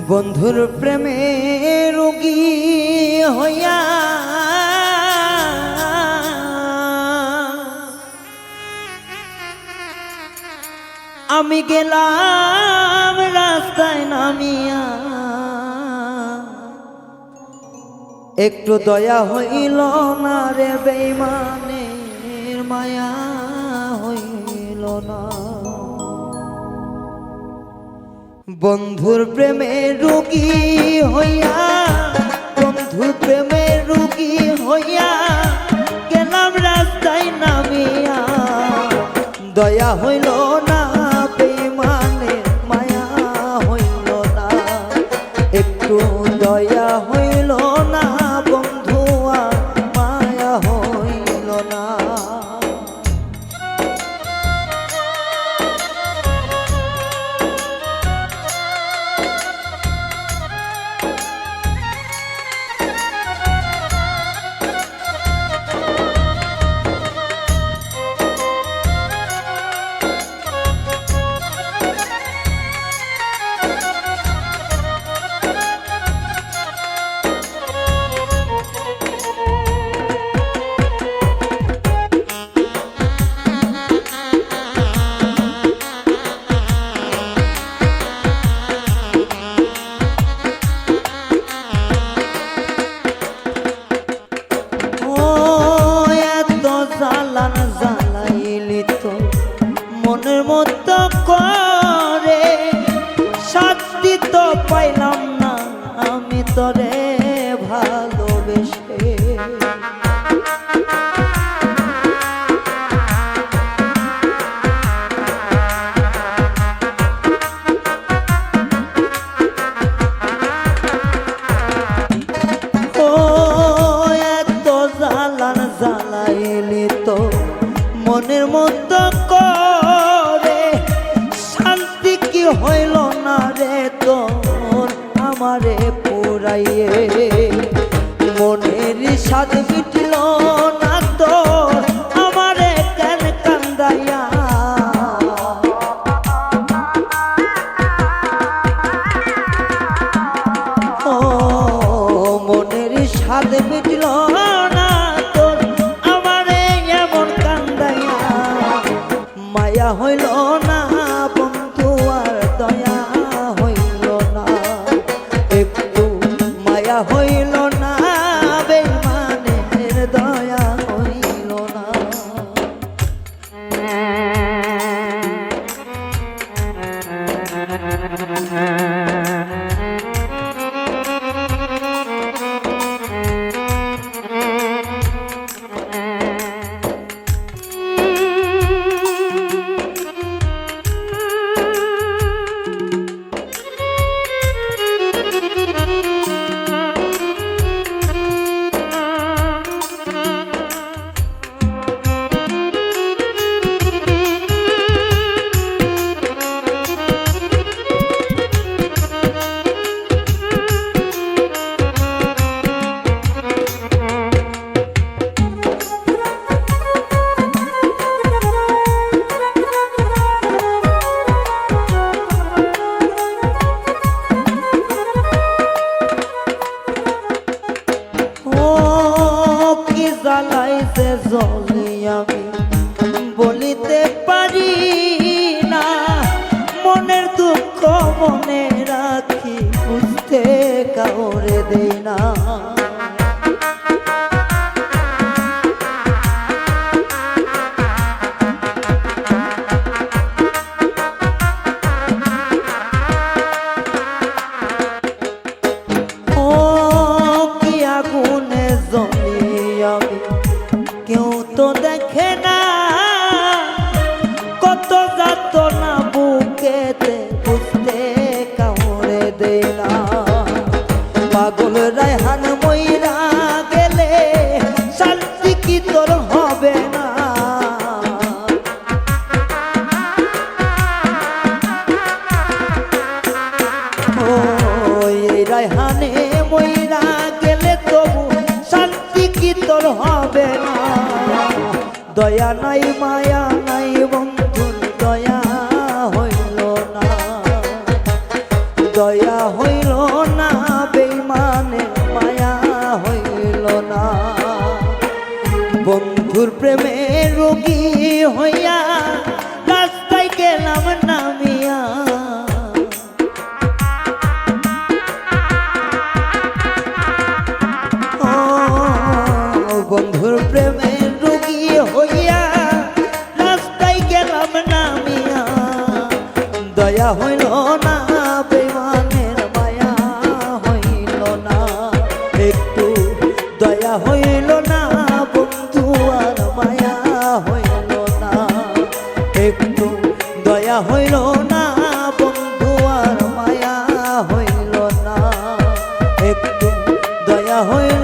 বন্ধুর প্রেমে রোগী হইয়া আমি গেলাম রাস্তায় নামিয়া, একটু দয়া হইল না রে বেঈমানের মায়া হইল না। বন্ধুর প্রেমে রোগী হইয়া, বন্ধুর প্রেমে রোগী হইয়া গেলাম রাস্তায় নামিয়া, দয়া হইল না বেঈমানের মায়া হইল না, একটু দয়া হইল না বন্ধু মায়া হইল না। মনের মতো করে শান্তি তো পাইলাম না আমি তোরে ভালোবেসে, ও এত জ্বালান জ্বালাইলি তো মনের মতো করে শান্তি কি হইল না রে তোর আমারে পুরাইয়ে, মনের স্বাদ মিটল না তোর আমারে কেন কান্দাইয়া, ও মনের স্বাদ মিটল না তোর আমারে এমন কান্দাইয়া, মায়া হইল না বন্ধু আর দয়া হইল না, একটু মায়া হইল না বেঈমানের দয়া হইল না। জ্বালাইছে জলি আমি বলিতে পারি না, মনের দুঃখ মনে রাখি বুঝতে কাউরে দেই না, ও কি আগুনে জ্বলি আমি কেউ তো দেখে না, কত যাতনা বুকেতে বুঝতে কাউরে দেই না, পাগল রায়হান মইরা গেলে শান্তি কি তোর হবে না, ও এই রায়হানে মইরা গেলে তবু শান্তি কি তোর হবে না, দয়া নাই মায়া নাই বন্ধুর দয়া হইল না, দয়া হইল হইয়া রাস্তায় গেলাম নামিয়া। ও বন্ধুর প্রেমের রোগী হইয়া রাস্তায় গেলাম নামিয়া। দয়া হইল না বেমানের মায়া হইল না, একটু দয়া হইল না বন্ধু আর মায়া হইল না, একটু দয়া হইল না বন্ধু আর মায়া হইল না, একটু দয়া হইল